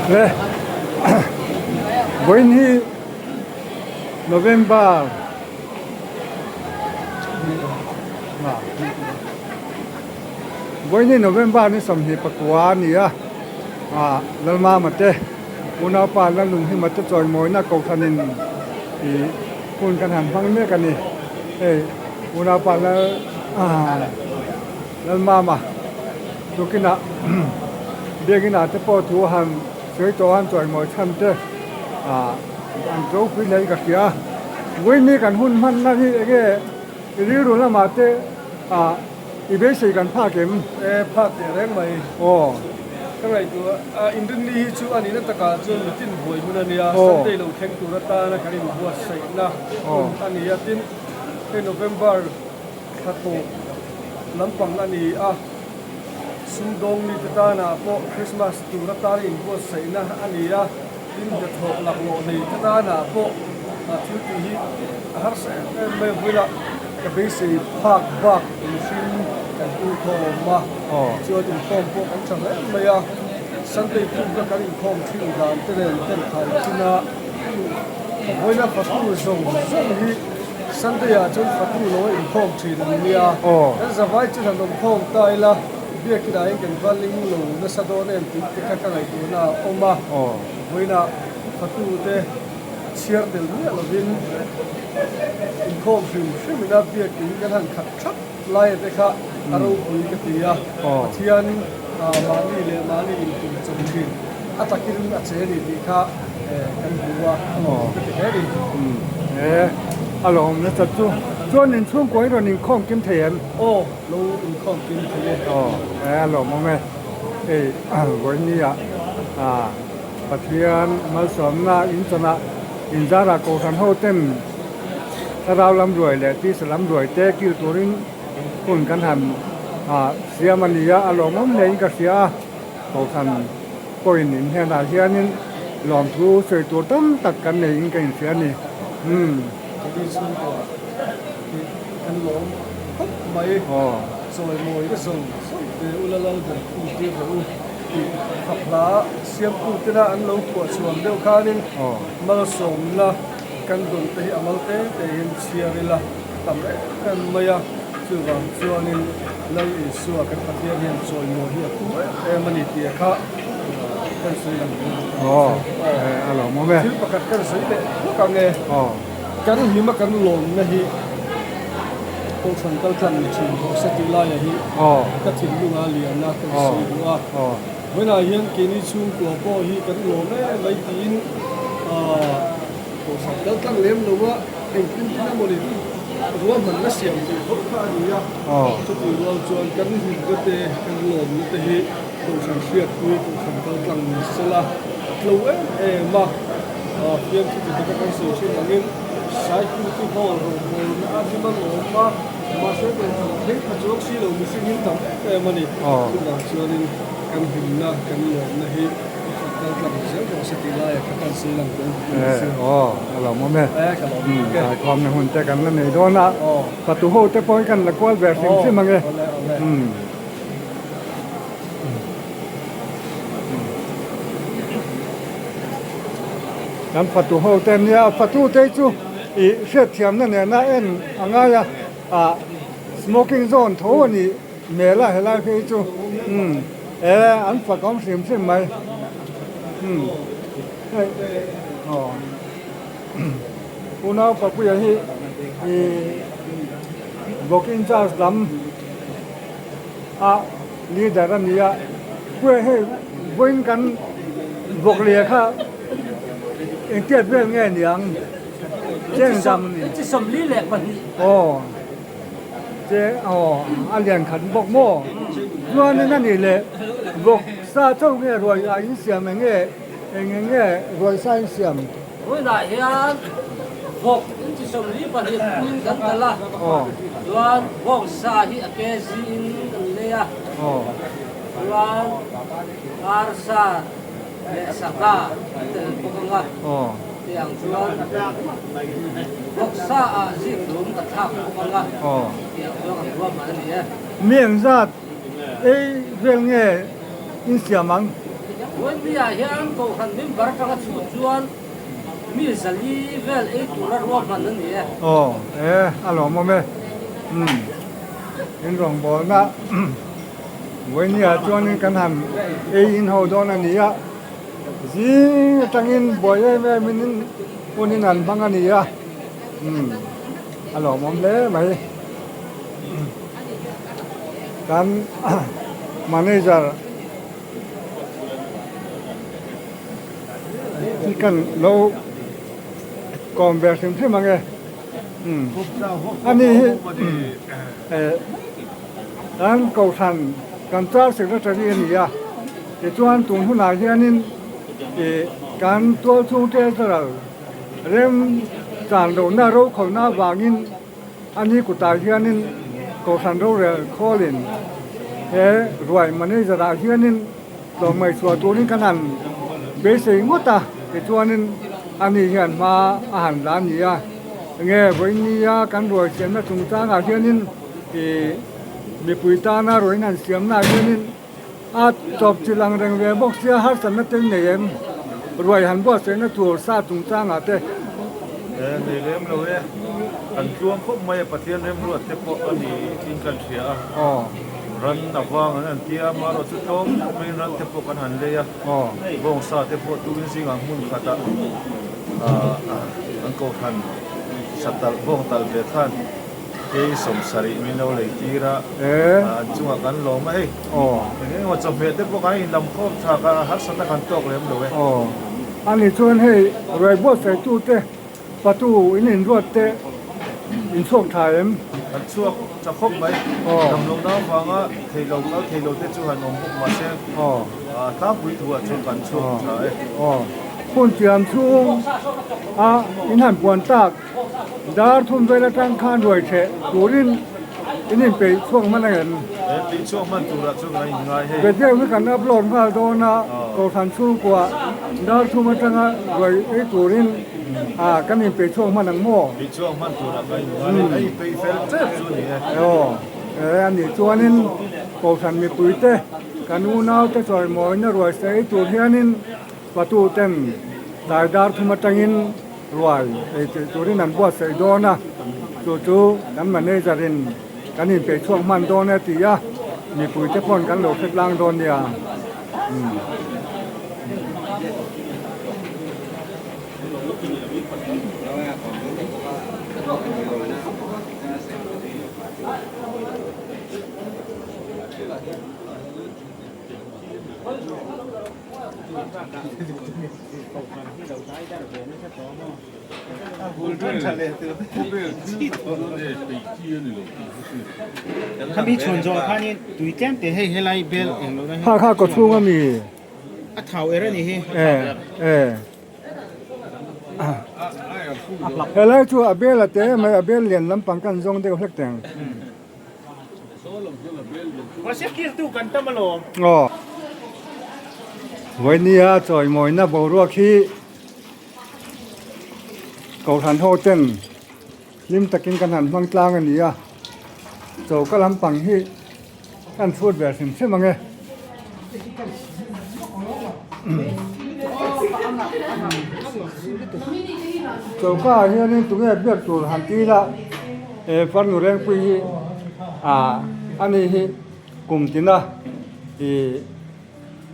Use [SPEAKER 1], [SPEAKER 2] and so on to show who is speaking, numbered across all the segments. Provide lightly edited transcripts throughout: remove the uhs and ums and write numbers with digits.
[SPEAKER 1] 네. 보이니 노벰버 보이니 노벰버 ni somhi pakwa ni a lalma mate una pa la lung hi mate choi moi na ko thanin i kun kan han phang me kan ni una pa la lalma ma tukina begina te po thu han soi to han choi moi tham te an to phi lai ka kya wei ni kan hun man na hi ge ri ru la ma te i be sei kan pha kem
[SPEAKER 2] pha te reng mai ka ngai tu indun ni chu ani na taka chu tin boi mun ani a sunday lo theng tu ra ta na kari bu sai na ani ya tin November khato lampang ani a sundong ni ta na po Christmas tu ra ta in bu sai na ani ya tin de tho lak lo ni ta na po thu ti hi har sa me buila ka be sei phak bak machine kan tu tho ma chu tin phong po kan chang le me ya sunday tu ka kan in phong thi dan te ren ten khai china buila fatu zong hi sunday ya chu fatu lo in phong thi ni ya kan zawai chu dan phong tai la bia ki dai kan valing lo na sa do nen ti ka ka ngai tu na oma buila fatu te chiar del ni lo bin in khom film na bia ki kan han khat thap lai te kha aro bui ka ti ya thian mani le mani in tu chom thin atakin a che ni ti kha kan buwa ka ti he ni
[SPEAKER 1] alo na ta chu nin chung koi ro nin khom kim thian
[SPEAKER 2] lo in khom kim thian
[SPEAKER 1] alo mo me goi ni pathian mal som na in chana in zara ko kan ho temเราลำรวยเลยที่สลัมรวยแต่กิวตัวนี้คนกันหันเสียมันนี่อารมณ์มันเลยก็เสียเขาทันปอยนินแห่งอาเซียนนี่หลอมทูใส่ตัวตั้มตักกันในอิงกันเสียนี่
[SPEAKER 2] จะดีสุดกว่ากันหลงไม่สวยมวยก็ส่งเดี๋ยวละละเดี๋ยวคู่เดี๋ยวขับล้าเสียมคู่ที่น่าอันลงตัวส่วนเดียวกันนี่มาส่งละกันโดนเตะอมัลเตะเห็นเชียร์ละทำได้กันไม่ยากส่วนส่วนนี้เลยส่วนกันปฏิเสธส่วนโมหิคู่มันนี่ที่ข้ากันสุดยัง
[SPEAKER 1] อะไรมั้งแม่
[SPEAKER 2] ที่ประกาศกันสุดเลยกันไงกันหิมะกันหลงนะฮีพวกสันตัลกันชิมพวกสติลายฮีก็ถิ่นลุงอาเลียนะกันสุดว่าเวลายังกินชุ่มกลัวพ่อฮีกันหลงเนี่ยไม่ตีนสัตว์แล้วตั้งเลี้ยงหรือว่าเองกินที่นั่นหมดเลยหรือว่ามันไม่เสียงที่เขาฆ่าอยู่ยากทุกทีเราชวนกันหินก็เตะกันหลงเตะตัวสังเสียคุยตัวสังกัลตั้งสละเรามาเพียงที่จะกันสื่อเช่นนี้ใช้คุยที่พ่อเราอาจจะมันหลงมาเสียเป็นเล็กประจุกสีเราไม่สิ่งนี้ทำมันนี่ทุกอย่างชวนกันหินนะกันหลงนะฮีเรากลับเสียงของสติลายกันสื่อหลังตรง
[SPEAKER 1] เราโมเมความในหุ่นแต่กันนั่นเองโดนนะประตูโฮแต่ปอยกันละกว่าแบบสิ่งที่มันไงนั้นประตูโฮแต่เนี่ยประตูเตจูอีเสียเทียมนั่นเนี่ยน่าเอ็นง่ายsmoking zone โถนี่เมล่าเฮล่าเพจูอันฝักของเสียมใช่ไหมผู้น้าปักปุยฮีบอกอินจ้าสลัมลีดารันนี่เพื่อให้วิ่งกันบอกเลียค่ะเองเทียบเรื่องแง่เนียงเจ้งจำนี่
[SPEAKER 3] จะสมลีแหลกมัน
[SPEAKER 1] เจ้อาเลียนขันบอกโม่ย้อนนั่นนี่เลยบอกซาเจ้าแง่รวยอายุเสียมแง่แง่รวยไส้เสียม
[SPEAKER 3] เวลาเฮียบอกจะสมลีประเดี๋ยวกันตละย้อนบอกซาฮิอเกซินกันเลยย้อนอาร์ซาเนสกาเตลปกังะyang jualบอกซาอาซิกลุมกระทักปกังะyang jualกันรวมมาเนี่ย
[SPEAKER 1] เมียงซาดเอ้เรื่องเงี้ยอินเสียมัง
[SPEAKER 3] วันนี้เฮียนก็ขันมิมบาร์กัดสุดจวนมีสลีเวลไอตัวรัวมันนั่นเนี่ย
[SPEAKER 1] โอ้อารมณ์มั้ยเห็นรองบอกนะวันนี้จวนนี้กันหันอินเฮาโดนอันนี้อ่ะจีตั้งอินบ่อยแม่มินคนนี้นั่นบังอันนี้อ่ะอารมณ์มั้ยเลยไหมการ manager ที่กันเรากองแบบสิ่งที่มันไงอันนี้ร้านเก่าทันการจ้างสิ่งที่จะเรียนนี่อ่ะแต่ตัวอันตุนหุ่นอาเฮียนี่การตัวช่วงเทศเราเริ่มจานเราหน้าเราเขาหน้าวางินอันนี้กุตาเฮียนี่เก่าทันเราเรียนข้อเรียนรวยมันนี่จะได้เฮียนี่เราไม่ชัวตัวนี้กันนั่นเบสิกงดตาแต่ตัวนี้อันนี้เห็นมาอาหารร้านนี้อ่ะเงี้ยวันนี้กันรวยเสียงน่ะสงสารเฮียนี่มีปุ๋ยตาหน้ารวยนั่นเสียงหน้าเฮียนี่อาจบจิลังเริงเวบอกเสียหัสนัดเต็งเนี่ยรวยหันบ่เสียงน่ะตัวซาสงสารอ่ะเต้
[SPEAKER 4] ในเล่มเราเนี่ยอันช่วงพวกไม่ประเทศเล่มรวดแต่พวกอันนี้อินกันเสียรันนับว่างอันที่มาเราสุดท้องไม่รันแต่พวกกันหันเลยบ่งซาแต่พวกตัวนี้สิงห์มุ่งขัดอันก็ขันสัตว์บ่งตัลเบทันเฮ้ยสมศรีมีเราเลยทีระจังหวะกันลงไหมอย่างนี้ว่าจะเบียดแต่พวกกันลำคอบทากหักสันตะกันตกเลยมั้งดู
[SPEAKER 1] อันนี้ชวนให้รวยบ่ใส่ตู้เต้ประตูอินรวดเต้อินช่วงถ่าย
[SPEAKER 4] อันช่วงจะครบไหมดำลงน้ำฟังอ่ะเทลงแล้วเทลงเต้จู่หันนมพวกมาเช่ถ้าปุ๋ยถั่วช่วงกันช่วงถ่าย
[SPEAKER 1] คนเตรียมช่วงอินหันปวนตากดาร์ทุ่มไปละตั้งข้านรวยเชตูรินอินไปช่วงมันอะไรกัน
[SPEAKER 4] ปีช่วงมันตัวละช่วงไหนง่าย
[SPEAKER 1] เดี๋ยววิกันอัพโหลดข้าวโดนะก็ทันช่วงกว่าดาร์ทุ่มมันตั้งรวยไอ้ตูรินกันอินไปช่วงมันหนังโม่
[SPEAKER 4] ปีช่วงมันตัวละง่ายไอ้ไปเฟลเจ็บช่วงนี้
[SPEAKER 1] อันนี้ตัวนี้ก็ทันมีปุ๋ยเต้กันอูน่าเต้จอยมอยน่ารวยใส่ตัวเฮียนินประตูเต็มได้ดาร์ทุ่มมันตั้งอินรวยไอ้ตัวนี้นั่นบวชใส่โดนะจู่ๆนั้นมันเนี่ยจะเรียนกันอินไปช่วงมันโดนเนี่ยตีอ่ะมีปุ๋ยเต้พ่นกันโหลดเก็บล้างโดนเนี่ย
[SPEAKER 5] ถ้ามีชนจอท่านี่ตุยแจ้งแต่ให้ไล่เบลเองเลย
[SPEAKER 1] นะข้ากดช่วงก็มี
[SPEAKER 5] เท่าเอร์นี่
[SPEAKER 1] แล้วช่วงเบลละเต้ไม่เบลเรียนลำปังกันซงเด็กเล็กแต่ง
[SPEAKER 5] ว่าเสียกี่ตู้กันตั้มมาลง
[SPEAKER 1] วันนี้จอยมอยน่าบอกว่าขี้เก่าทันโฮเต้นริมตะกินกันหันบางกลางอันนี้โจก็ลำปังที่ท่านพูดแบบสิ่งใช่ไหมไงโจก็เฮียนี่ตัวเงี้ยเบียดตัวหันตีละฟันหนูแรงปีอันนี้กลุ่มจีน่ะ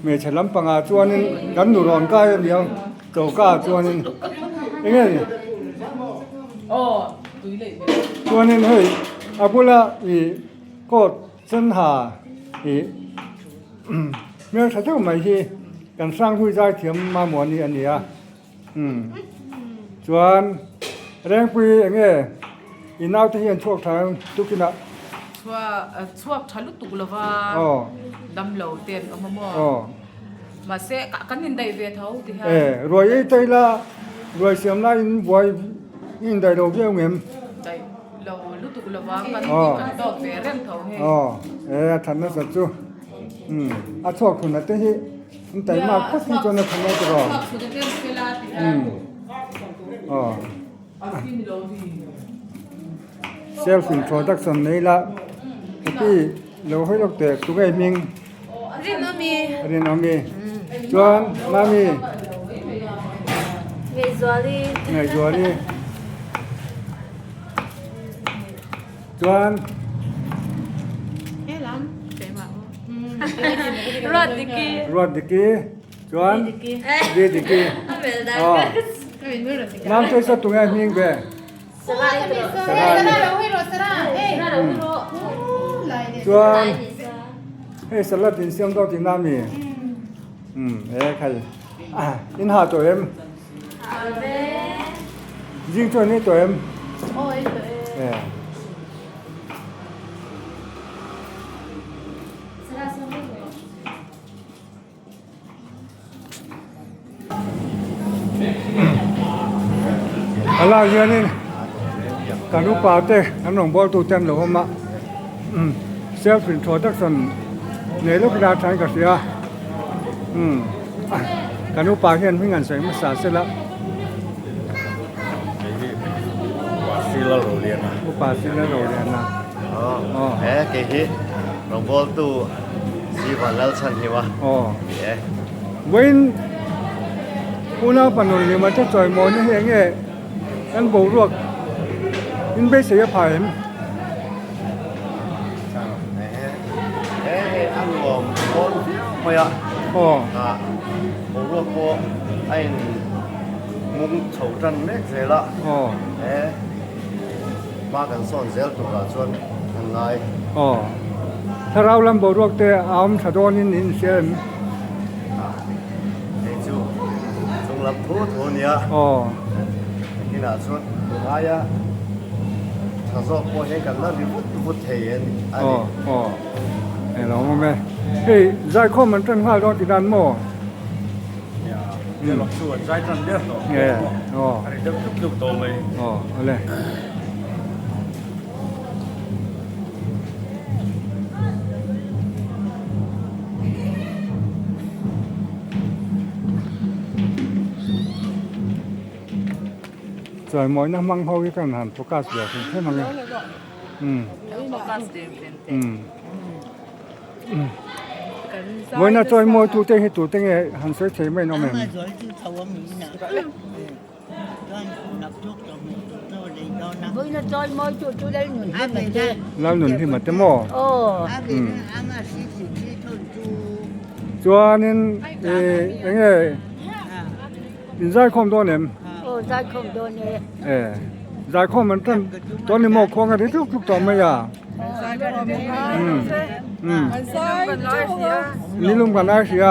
[SPEAKER 1] เมื่อฉันลำปังจวนนึงกันหนูร้อนก้าเดียวโจก้าจวนนึงยังไงจวนนึงเฮ้ยอาบุละก็เส้นหาเมื่อฉันจะไม่ที่การสร้างผู้ใจเทียมมาหมอนี่อันนี้จวนแรงปีอย่างเงี้ยอีน่าที่เห็นช่วงทางทุกขณะ
[SPEAKER 6] ช่วงทะลุตุกลวาดำเหลาเตียนอมมอมาเสกกันยินได้เวทเขาที่ฮะ
[SPEAKER 1] รวยใจละรวยเสียมละอินบวยอินได้ดอกเบี้ยเงิน
[SPEAKER 6] ได้เราลุตุกลวากันกันดอกเวเร่งเขา
[SPEAKER 1] ให้ทันนะสัจจุชอบคุณนะเต้ที่แต่มาพักที่จนทำได้ตลอดself introduction นี่ละที่ เราให้เราเตะตัวไอ้มิง
[SPEAKER 6] Rin ami.
[SPEAKER 1] เรียนเอามีจวนมามี
[SPEAKER 7] Ngày gió đi
[SPEAKER 1] ไงจวนนี่จวน
[SPEAKER 6] Hey lam. Chạy mà.
[SPEAKER 7] Rốt đi kia
[SPEAKER 1] รวดดิกี้จวนดีดิกี้
[SPEAKER 7] Về
[SPEAKER 1] อ๋อ
[SPEAKER 7] đây
[SPEAKER 1] น้ำใจสัตว์ตัวไอ้มิงเบ้
[SPEAKER 7] Sơ ra đi rồi
[SPEAKER 1] สบาย
[SPEAKER 7] Sơ ra đâu hít rồi
[SPEAKER 1] จวนเฮ้ยสลัดดินเสียมดอกดินน้ำมีเอ้ใครอินหาตัวเอ็ม
[SPEAKER 7] Về
[SPEAKER 1] ยิงตัวนี้ตัวเอ็ม
[SPEAKER 7] Ôi
[SPEAKER 1] เอ้
[SPEAKER 7] Sơ ra xong rồi
[SPEAKER 1] อะไรเยอะนี่การรู้ป่าเต้ขนมบอลตูเต็มหรือว่ามาเซลฟ์อินโทรดักชั่นในลูกดาทานกับเสียการรู้ป่าเห็นไม่งั้นใส่มาสาเสร็จแล้ว
[SPEAKER 4] ซีเราเรียนนะ
[SPEAKER 1] ลูกป่าเสร็จแล้วเราเรียนนะ
[SPEAKER 8] อ๋อแหมเก๋ฮิหลวงพ่อตู้สีผ่านแล้วฉันเหรอวะ
[SPEAKER 1] อ๋อ
[SPEAKER 8] เอ๋
[SPEAKER 1] เว้นผู้น่าปนุนนี่มันจะจ่อยมอนนี่เองไงนั่นโบรวกอินเบสเสียผ่าน
[SPEAKER 8] แหมอันรวมคนไม่อะ
[SPEAKER 1] อ๋อ
[SPEAKER 8] ผมรู้ว่าไอ้มุงโฉจันเล็กเสียละ
[SPEAKER 1] อ๋อ
[SPEAKER 8] แหมมากันส่วนเซลตัวละส่วนยังไง
[SPEAKER 1] อ๋อถ้าเราลำโบรวกแต่เอาถ้าโดนอินเสีย
[SPEAKER 8] ไอ้จูจงรับผู้ทุนเนี่ย
[SPEAKER 1] อ๋อ
[SPEAKER 8] ที่น่าส่วนไอ้ยะถ้าสอบพอเห็นกันแล้วดิฟุตเทียนอัน
[SPEAKER 1] อ๋อ
[SPEAKER 8] นี้
[SPEAKER 1] อ๋อไอ้เราไม่เฮ้ยใจข้อมันจังห้าดอกที่ด้านหม้อ
[SPEAKER 4] เดี๋ยวเราส่วนใจทันเดียวต่อ
[SPEAKER 1] เงี้ยอ๋อ
[SPEAKER 4] อันนี้เดี๋ยวทุกๆตัวเลย
[SPEAKER 1] อ๋ออะไรจ่อยหมอยน้ำมังเขาวิกันหันโฟกัสเดี๋ยวให้มันเลย
[SPEAKER 6] Focus din.
[SPEAKER 1] มวยน่ะจ่อยหมอยตัวเต็งให้ตัวเต็งหันเสียเฉยไม่น้องแม่
[SPEAKER 9] Mà rồi chứ thầu ông nghĩ nào. Con nạp thuốc cho mình tôi đi cho nạp.
[SPEAKER 7] Với nó trôi môi chú đây nhìn
[SPEAKER 9] Ai về ra.
[SPEAKER 1] แล้วหนุนที่มันจะหม้อ
[SPEAKER 7] Ồ
[SPEAKER 9] Ai về ra ai mà xí thôi chú.
[SPEAKER 1] จัวนี่ยังไง
[SPEAKER 9] À.
[SPEAKER 1] อินใจคอมตัวเนี่ย
[SPEAKER 7] Ồ ra không đồ nè
[SPEAKER 1] ใจคอมมันต้นตัวนี้หมอกของกันที่ทุกตัวไม่ยานี่ลุงกันได้เสีย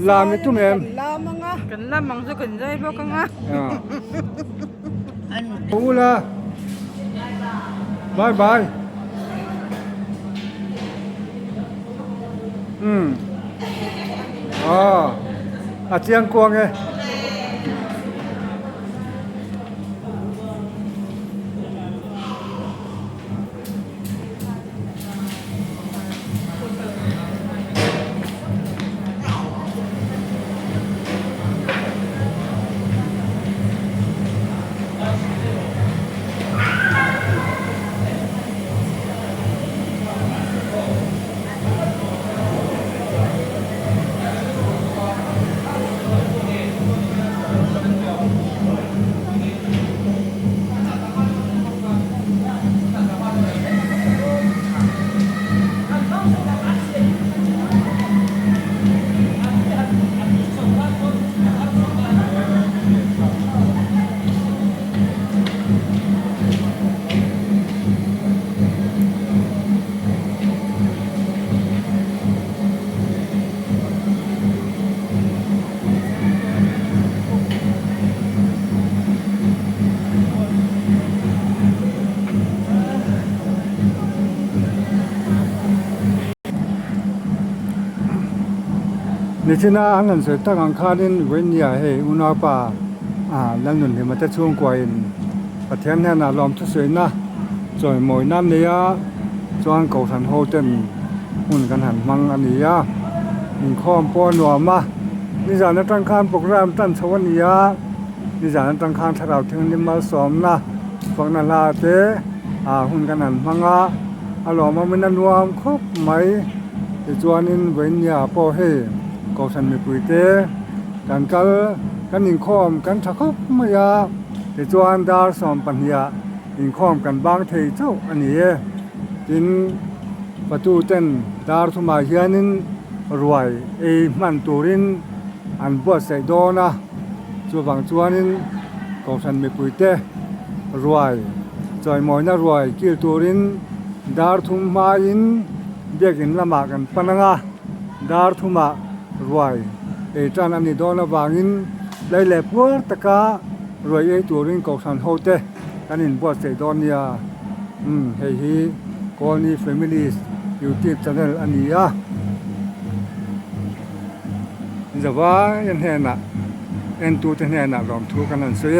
[SPEAKER 1] ลามิตุ้มเอ็ม
[SPEAKER 6] Cần làm bằng cho cần dây bao căng á.
[SPEAKER 9] Anh
[SPEAKER 1] ปูละบายบายอ๋ออาเจียงกวงไงนี่ที่น่าอันนั้นสุดตั้งอังคารนี่เว้นใหญ่ให้อุณาป่าแล้วหนุนที่มันจะช่วงกว่าอินประเทศนี้น่ะลมทุกสิ่งนะจอยหมอยน้ำเนี่ยจวนเก่าสันโฮเต็มหุ่นกันหันมังอันนี้มีข้อมป้อนหนัวมานิจานัตั้งคานโปรแกรมตั้งชวันนี้นิจานัตั้งคานถ้าเราถึงนิมาสอมนะฟังนาลาเตหุ่นกันหันมัง อารมณ์มันนันวามครบไหมแต่จวนนี้เว้นยาพอให้ก็สันไม่ปุยเตกันกันอิงคอมกันทักคบมายาแต่จวนดาร์สอมปัญญาอิงคอมกันบางเทเจ้าอันนี้จินประตูเต้นดาร์ทุมาเฮียนินรวยมันตูรินอันบวชใส่โดนะชัวบางจวนนี้ก็สันไม่ปุยเตรวยจอยมอยน่ารวยกิลตูรินดาร์ทุมาอินเด็กอินละมากันปนังาดาร์ทุมารวยจานอันนี้โดนบางอินเลยเล็บวัวตะการวยตัวรินกสันโฮเตกันอินบวชใส่โดนเนี่ยเฮ้ยกอนี่ families YouTube channel อันนี้จะว่ายันเห็นเอ็นตูเห็นลองทุกันนั่นสิ